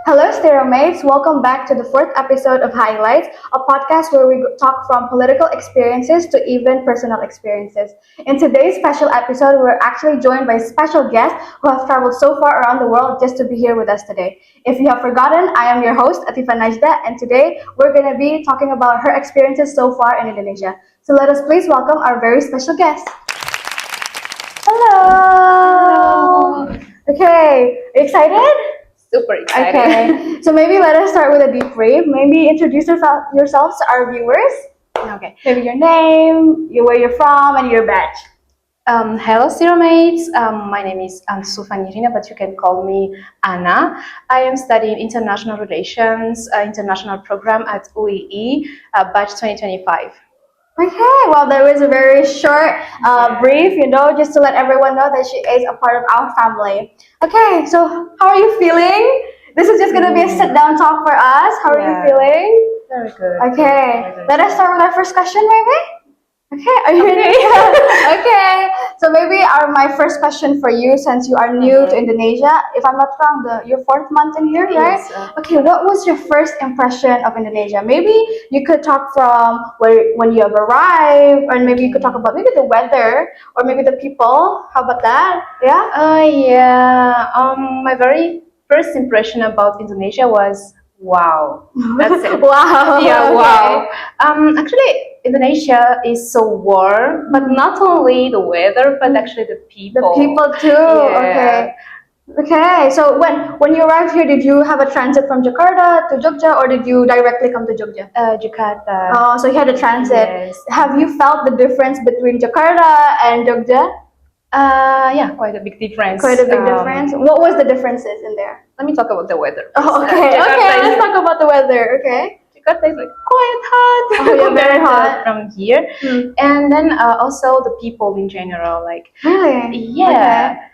Hello, Stereomates. Welcome back to the fourth episode of Highlights, a podcast where we talk from political experiences to even personal experiences. In today's special episode, we're actually joined by special guests who have traveled so far around the world just to be here with us today. If you have forgotten, I am your host, Tifa, and today we're going to be talking about her experiences so far in Indonesia. So let us please welcome our very special guest. Hello. Okay, are you excited? Super excited. Okay, so maybe let us start with a deep brief. Maybe introduce yourselves to our viewers. Okay. Maybe your name, where you're from, and your batch. Hello, Stereomates. My name is Sufanirina, but you can call me Anna. I am studying International Relations, international program at UII, batch 2025. Okay, well, that was a very short brief, just to let everyone know that she is a part of our family. Okay, so how are you feeling? This is just going to be a sit-down talk for us. How are you feeling? Very good. Okay, Very good. let us start with our first question, maybe? Okay, are you ready? Okay, so maybe my first question for you, since you are new to Indonesia, if I'm not wrong, your fourth month in here, right? Yes, Okay, what was your first impression of Indonesia? Maybe you could talk from when you have arrived, or maybe you could talk about maybe the weather, or maybe the people. How about that? Yeah? My very first impression about Indonesia was wow. That's it. Wow. Yeah, Okay. wow. Actually, Indonesia is so warm, but not only the weather, but actually the people. The people too. Yeah. Okay. So when you arrived here, did you have a transit from Jakarta to Jogja, or did you directly come to Jogja? Jakarta. Oh, so you had a transit. Yes. Have you felt the difference between Jakarta and Jogja? Yeah, quite a big difference. Quite a big difference. What was the differences in there? Let me talk about the weather. Oh, okay. Let's talk about the weather. Okay. Jakarta is like quite hot. Oh, yeah, very hot. From here. And then also the people in general, like Really? yeah.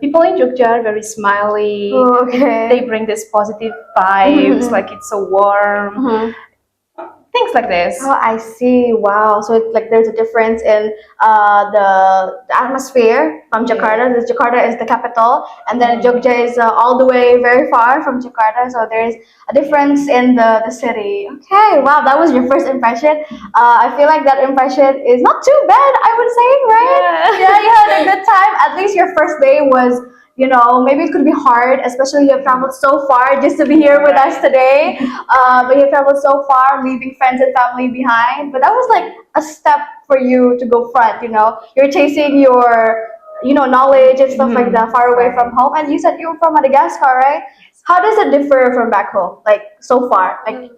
People in Jogja are very smiley. Oh, okay. They bring this positive vibes, like it's so warm. Things like this. Oh, I see. Wow. So it's like there's a difference in the atmosphere from Jakarta. Yeah. Jakarta is the capital, and then Jogja is all the way very far from Jakarta. So there's a difference in the city. Okay. Wow. That was your first impression. I feel like that impression is not too bad, I would say, right? Yeah, you had a good time. At least your first day was, maybe it could be hard, especially you have traveled so far just to be here with us today. But you have traveled so far, leaving friends and family behind. But that was like a step for you to go front, You're chasing your, knowledge and stuff like that, far away from home. And you said you were from Madagascar, right? How does it differ from back home, like so far? Like,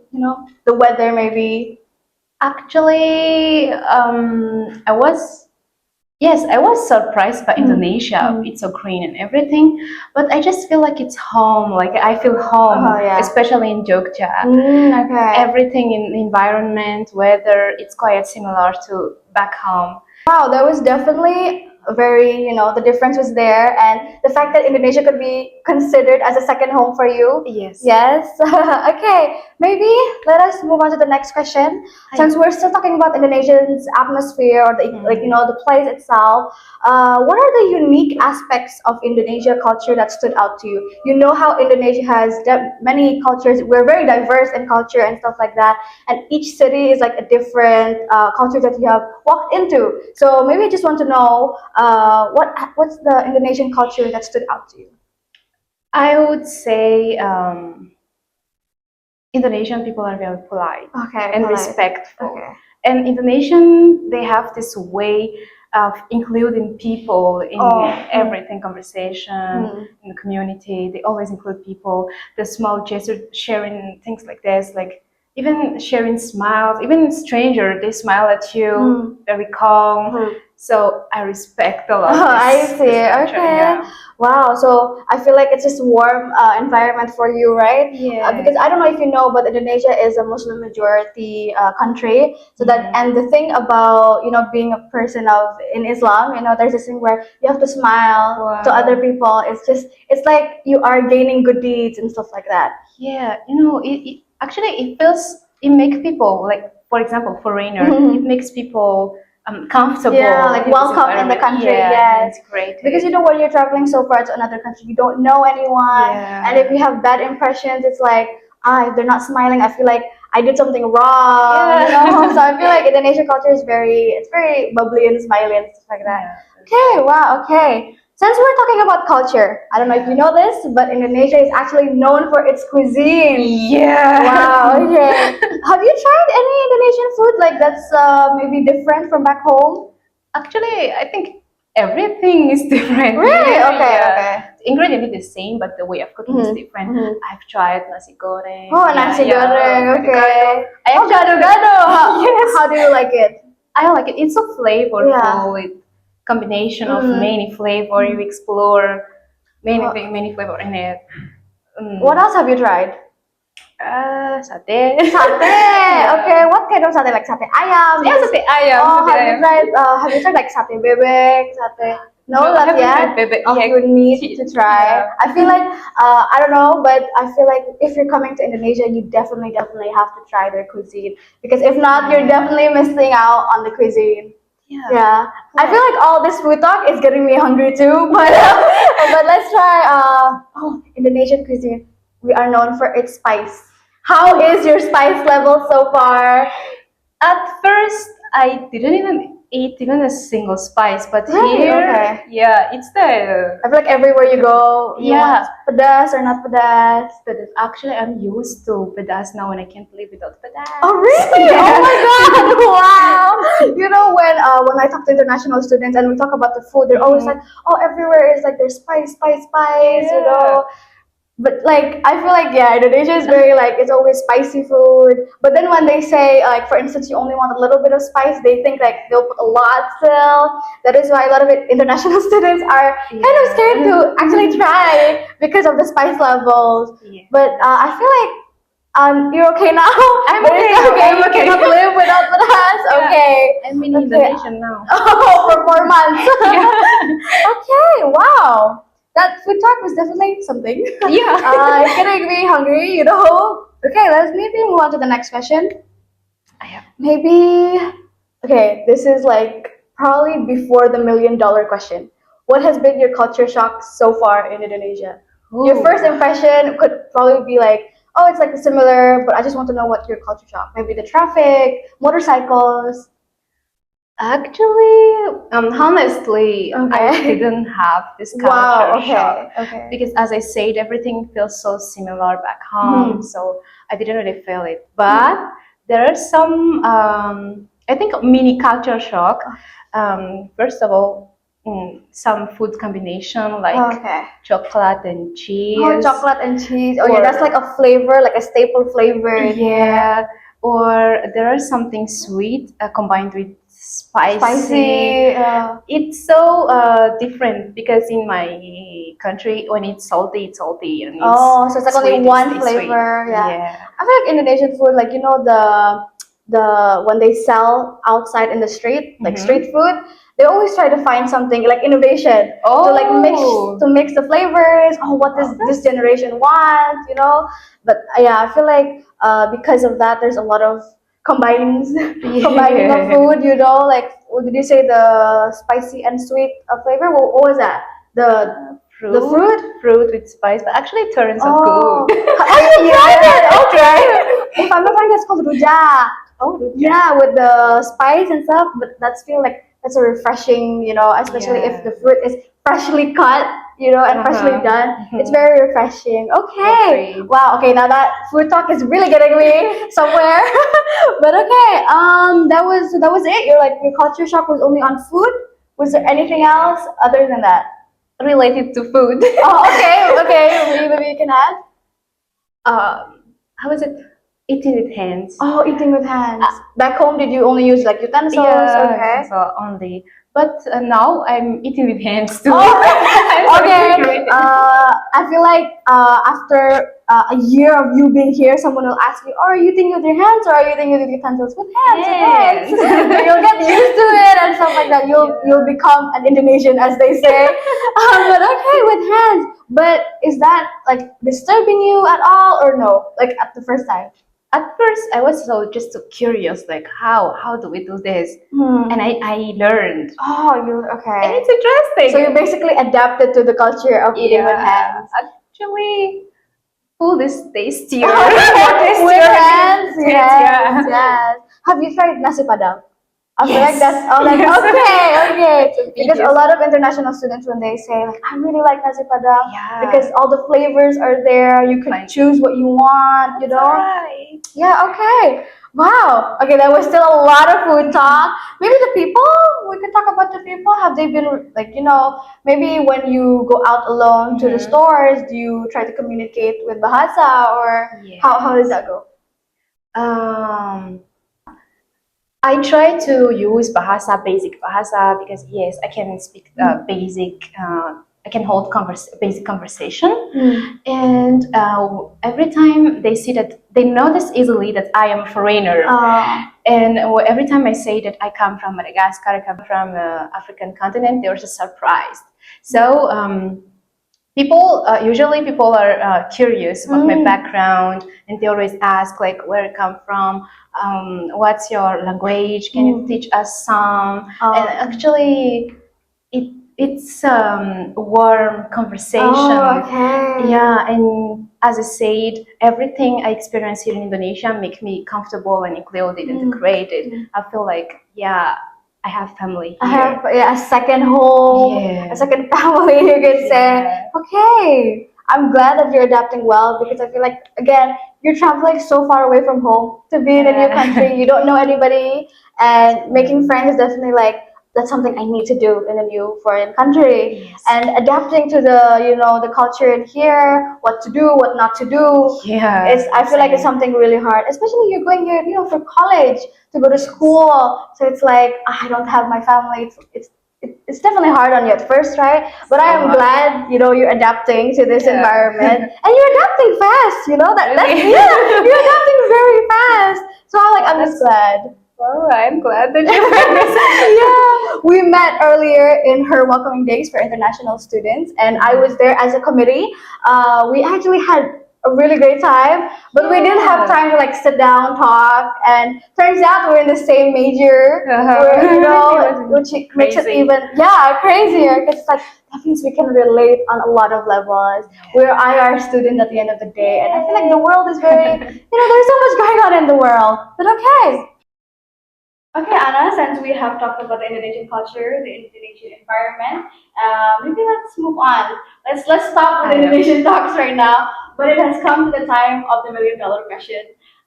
the weather maybe? Actually, I was surprised by Indonesia. It's so green and everything, but I just feel like it's home. Like I feel home, especially in Jogja. Okay. Everything in the environment, weather, it's quite similar to back home. Wow, that was definitely very, the difference was there, and the fact that Indonesia could be considered as a second home for you. Yes. Yes. Okay, maybe let us move on to the next question. Since we're still talking about Indonesian's atmosphere or the place itself, what are the unique aspects of Indonesia culture that stood out to you? You know how Indonesia has many cultures. We're very diverse in culture and stuff like that, and each city is like a different culture that you have walked into. So maybe I just want to know what's the Indonesian culture that stood out to you? I would say Indonesian people are very polite and respectful. Okay. And Indonesian, they have this way of including people in everything, conversation, in the community. They always include people. The small gesture, sharing things like this, like even sharing smiles, even stranger, they smile at you, very calm. So I respect a lot. I see. This culture, Okay. yeah. Wow. So I feel like it's just a warm environment for you, right? Yeah. Because I don't know if you know, but Indonesia is a Muslim majority country. So that, and the thing about being a person in Islam, there's this thing where you have to smile to other people. It's like you are gaining good deeds and stuff like that. Yeah. Actually it makes people, like for example foreigner, it makes people comfortable. Yeah, like in this welcome in the environment. country. Yeah, Yes. integrated. Because when you're traveling so far to another country, you don't know anyone, Yeah. and if you have bad impressions, it's like if they're not smiling, I feel like I did something wrong. Yeah. So I feel like Indonesian culture is very bubbly and smiley and stuff like that. Yeah, that's Okay, right. wow, okay. Since we're talking about culture, I don't know if you know this, but Indonesia is actually known for its cuisine. Yeah. Wow, okay. Have you tried any Indonesian food like that's maybe different from back home? Actually, I think everything is different. Really? here, Okay, yeah. okay. The ingredient is the same, but the way of cooking is Mhm, different. mhm. I've tried nasi goreng. Oh, nasi goreng, okay. I Oh, gado-gado. Yes. How do you like it? I like it. It's so flavorful. Yeah. With combination of Mm. many flavor. You explore many Oh. many flavor in it. What else have you tried? Sate. Sate. Okay, what kind of sate? Like sate ayam? Yeah, sate ayam. Oh, sate ayam. have you tried like sate bebek, sate? No, No, I not haven't yet. tried bebek Oh, yet. you need to try. Yeah. I feel like I don't know, but I feel like if you're coming to Indonesia, you definitely have to try their cuisine because if not, you're definitely missing out on the cuisine. Yeah, I feel like all this food talk is getting me hungry too. But let's try. Indonesian cuisine. We are known for its spice. How is your spice level so far? At first, I didn't even eat even a single spice, but Really? here, Okay. yeah, it's the. I feel like everywhere you go, you Yeah. want pedas or not pedas. But actually, I'm used to pedas now, and I can't live without pedas. Oh really? Yeah. Oh my god! Wow! When I talk to international students and we talk about the food, they're always like, "Oh, everywhere is like there's spice, spice, spice," Yeah. But like I feel like Indonesia is very like it's always spicy food. But then when they say like for instance you only want a little bit of spice, they think like they'll put a lot still. That is why a lot of international students are kind of scared to actually try because of the spice levels. Yeah. But I feel like you're okay now. I'm But okay it's now, okay. I'm You okay. cannot live without the hands. Yeah. Okay. I'm in Okay. Indonesian now. Oh, for 4 months. Yeah. Okay. Wow. That food talk was definitely something. Yeah. It's getting me hungry. Okay, let's maybe move on to the next question. Yeah. Maybe. Okay, this is like probably before the $1 million question. What has been your culture shock so far in Indonesia? Your Ooh. first impression could probably be like, oh, it's like similar, but I just want to know what your culture shock. Maybe the traffic, motorcycles. Actually, honestly, Okay. I didn't have this culture Wow. Okay. shock Okay. because, as I said, everything feels so similar back home. Mhm. So I didn't really feel it. But there are some, I think, mini culture shock. First of all, some food combination like Okay. chocolate and cheese. Oh, chocolate and cheese. Oh, yeah, Or- that's like a flavor, like a staple flavor in here. Yeah, or there is something sweet combined with spicy. Spicy. It's so different because in my country, when it's salty, it's salty, and it's Oh, so it's like only sweet, one it's sweet. flavor. Yeah. Yeah. I feel like Indonesian food, like the when they sell outside in the street, like Mhm. street food, they always try to find something like innovation Oh. to mix the flavors. Oh, what does this generation want? But yeah, I feel like because of that, there's a lot of combining of food. Like what did you say, the spicy and sweet flavor? What was that? The fruit? Fruit with spice, but actually it turns out Oh, good. oh, you tried it? I Okay. tried. If I'm not wrong, that's called rujak. Oh, good. Yeah, with the spice and stuff, but that's feel like that's a refreshing, especially if Yeah. the fruit is freshly cut, and freshly done. It's very refreshing. Okay. Agree. Wow. Okay. Now that food talk is really getting me somewhere. But okay. That was it. Your culture shock was only on food. Was there anything else other than that? Related to food. Oh, okay. Okay. Maybe you can add. How is it? Eating with hands. Oh, eating with hands. Back home, did you only use like utensils? Okay. So only. But now I'm eating with hands too. Oh, I'm so okay. integrated. I feel like after a year of you being here, someone will ask you, "Oh, are you eating with your hands or are you eating with utensils?" With hands. Hands. With hands. You'll get used to it and stuff like that. You'll become an Indonesian, as they say. But okay, with hands. But is that like disturbing you at all or no? Like at the first time? at first I was just so curious, like how do we do this? And I learned. Oh, you And okay. it's interesting. So you basically adapted to the culture of eating with hands. Actually, food is tastier. With hands, Tastier. yes, yes. Have you tried nasi padang? I feel like that's Yes. okay. Because a lot of international students, when they say like, I really like nasi padang because all the flavors are there. You can choose what you want. You know. Right. Yeah. Okay. Wow. Okay, that was still a lot of food talk. Maybe the people. We could talk about the people. Have they been like maybe when you go out alone to the stores, do you try to communicate with Bahasa or how does that go? Um, I try to use Bahasa, basic Bahasa, because yes, I can speak basic. I can hold basic conversation, and every time they see that, they notice easily that I am a foreigner. And every time I say that I come from Madagascar, I come from African continent, they're just surprised. So usually people are curious about my background, and they always ask like where I come from, what's your language, can you teach us some? And actually it's warm conversation. Yeah, and as I said, everything I experience here in Indonesia make me comfortable and included and integrated. I feel like, yeah, I have family I here. have a second home, a second family, you could say. Okay. I'm glad that you're adapting well because I feel like, again, you're traveling so far away from home to be in a new country. You don't know anybody, and making friends is definitely like, that's something I need to do in a new foreign country. And adapting to the culture in here, what to do, what not to do. I feel like it's something really hard, especially you're going here, for college to go to school. So it's like I don't have my family. It's definitely hard on you at first, right? But I am glad you're adapting to this environment, and you're adapting fast. You're adapting very fast. So I'm just glad. Oh, I'm glad that you Yeah, we met earlier in her welcoming days for international students, and I was there as a committee. We actually had a really great time, but we didn't have time to sit down, talk, and turns out we're in the same major, which makes it even crazier because that means we can relate on a lot of levels. We're IR students at the end of the day, and I feel like the world is very, there's so much going on in the world, but okay. Okay, Anna, since we have talked about the Indonesian culture, the Indonesian environment, maybe let's move on. Let's stop with Indonesian talks right now. But it has come to the time of the $1,000,000 question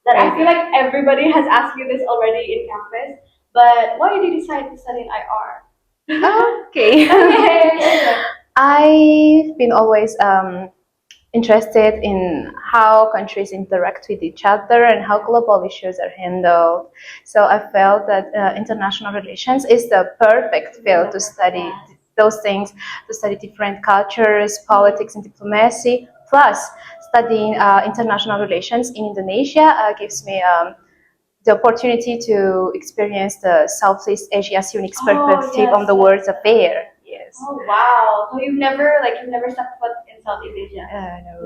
that I feel like everybody has asked you this already in campus. But why did you decide to study in IR? Okay. I've been always interested in how countries interact with each other and how global issues are handled. So I felt that international relations is the perfect field to study those things, to study different cultures, politics, and diplomacy. Plus, studying international relations in Indonesia gives me the opportunity to experience the Southeast Asia's unique perspective on the world's affair. Yes. Oh wow! So you've never stepped foot in Southeast Asia?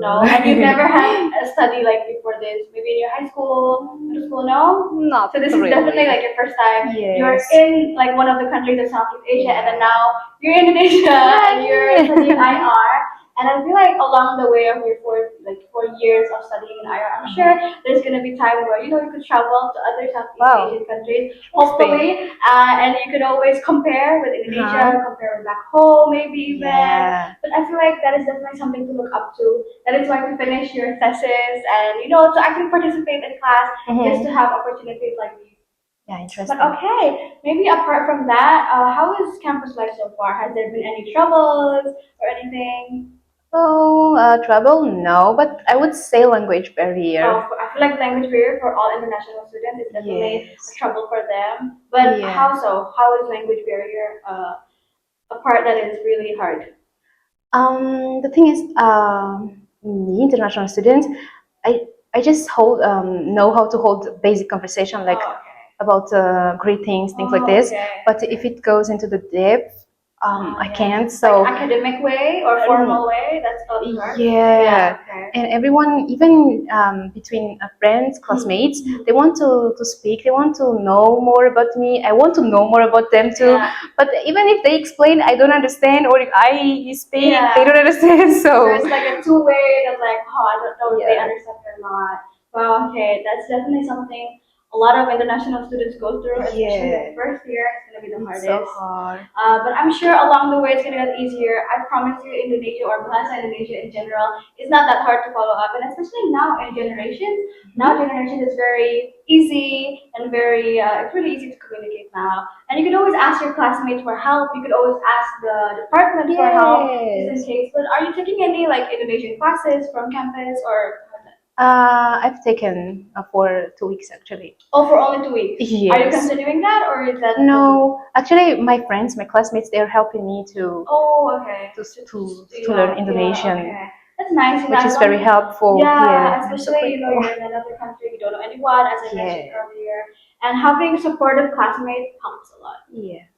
No. No, and you've never had a study like before this? Maybe in your high school, middle school? No. Not So this really. is definitely like your first time. Yes. You're in like one of the countries of Southeast Asia, and then now you're in Indonesia and you're studying IR. And I feel like along the way of your 4 years of studying in IR, I'm sure there's gonna be time where you could travel to other Southeast Asian countries, hopefully, and you could always compare with Indonesia, compare with back home, maybe even. But I feel like that is definitely something to look up to. That is why to finish your thesis and to actually participate in class, just to have opportunities like these. Yeah, interesting. But okay, maybe apart from that, how is campus life so far? Has there been any troubles or anything? So, trouble, no, but I would say language barrier. I feel like language barrier for all international students is definitely a trouble for them. But how so? How is language barrier a part that is really hard? The thing is, me, international students, I just know how to hold basic conversation, like about greetings, things like this. But if it goes into the depth, I can't. So like academic way or formal way. That's all you are. yeah. Okay. And everyone, even between friends, classmates, they want to speak. They want to know more about me. I want to know more about them too. Yeah. But even if they explain, I don't understand, or if I speak, Yeah. they don't understand. So There's like a two-way of like, oh, I don't know if they Yeah. understand or not. Well, okay, that's definitely something a lot of international students go through, especially Yeah. the first year. It's gonna be the it's hardest. so hard. But I'm sure along the way it's gonna get easier. I promise you, Indonesia or Bahasa Indonesia in general is not that hard to follow up, and especially now in generations. Now generation is very easy and very it's really easy to communicate now. And you can always ask your classmates for help. You could always ask the department for help just in Yes. case. But are you taking any like Indonesian classes from campus or? I've taken for 2 weeks actually. Oh, for only 2 weeks. Yes. Are you continuing that or is that? No, actually, my friends, my classmates, they're helping me to Oh, okay. to learn Indonesian, Okay. That's nice. which is very helpful. Yeah, I'm so especially grateful. you're in another country, you don't know anyone, as I mentioned Yeah. earlier, and having supportive classmates helps a lot. Yes,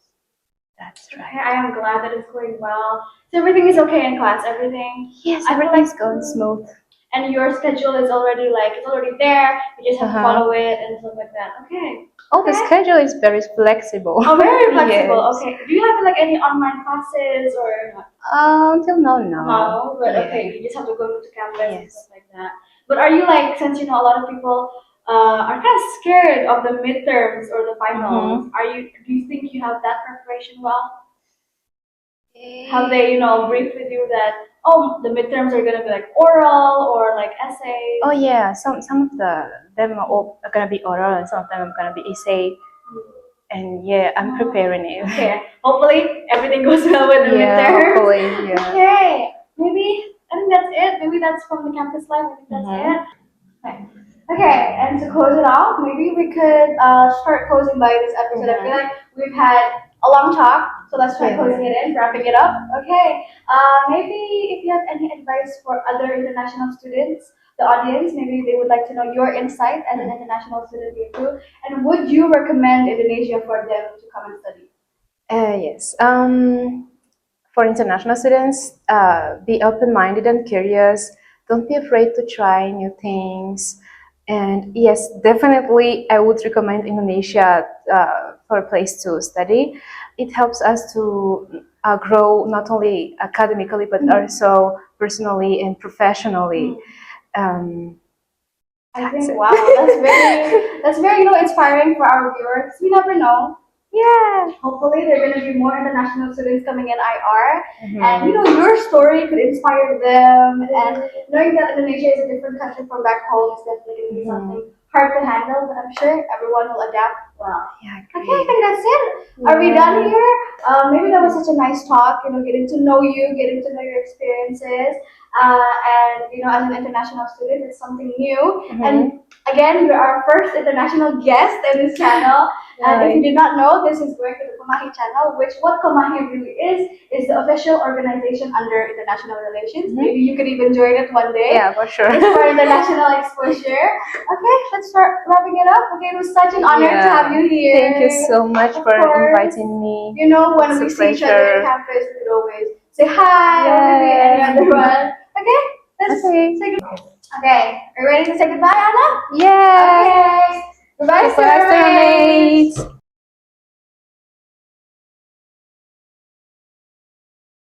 that's Okay, right. I am glad that it's going well. So everything is okay in class. Everything. Yes, I feel everything's like- going smooth. And your schedule is already like it's already there. You just have to Uh-huh. follow it and stuff like that. Okay. Oh, the schedule is very flexible. Oh, very flexible. Yes. Okay. Do you have like any online classes or not? Until now, no. No, but Yeah. okay, you just have to go to campus and Yes. stuff like that. But are you like, since you know a lot of people are kind of scared of the midterms or the finals, are you? Do you think you have that preparation well? Have they, briefed with you that the midterms are gonna be like oral or like essays? Oh yeah, some of them are all are gonna be oral, and some of them are gonna be essay. And yeah, I'm preparing it. Okay, hopefully everything goes well with the Yeah, midterms. hopefully, yeah. Okay, maybe I think that's it. Maybe that's from the campus life. I think that's it. Okay. Okay, and to close it off, maybe we could start closing by this episode. I feel like we've had a long talk, so let's start closing it in, wrapping it up. Okay, maybe if you have any advice for other international students, the audience, maybe they would like to know your insight as an international student here too, and would you recommend Indonesia for them to come and study? Yes. For international students, be open-minded and curious. Don't be afraid to try new things. And yes, definitely, I would recommend Indonesia for a place to study. It helps us to grow not only academically but also personally and professionally. I think wow, that's very inspiring for our viewers. We never know. Yeah. Hopefully, there are going to be more international students coming in IR, and your story could inspire them. And knowing that Indonesia is a different country from back home is definitely going to be something hard to handle, but I'm sure everyone will adapt well. Yeah, Okay, I think that's it. Are we done here? Maybe that was such a nice talk. Getting to know you, getting to know your experiences, and as an international student, it's something new. And again, you're our first international guest in this channel. And if you did not know, this is going to the Kumahi channel, which what Kumahi really is the official organization under international relations. Maybe you could even join it one day. Yeah, for sure. Just for international exposure. Okay, let's start wrapping it up. Okay, it was such an honor to have you here. Thank you so much Of for course. inviting me. When It's we a see each other pleasure. on campus, we could always say hi or maybe any other one. Okay, let's say goodbye. Okay, are you ready to say goodbye, Anna? Yeah. Okay. Goodbye, Goodbye, Sarah. Sarah.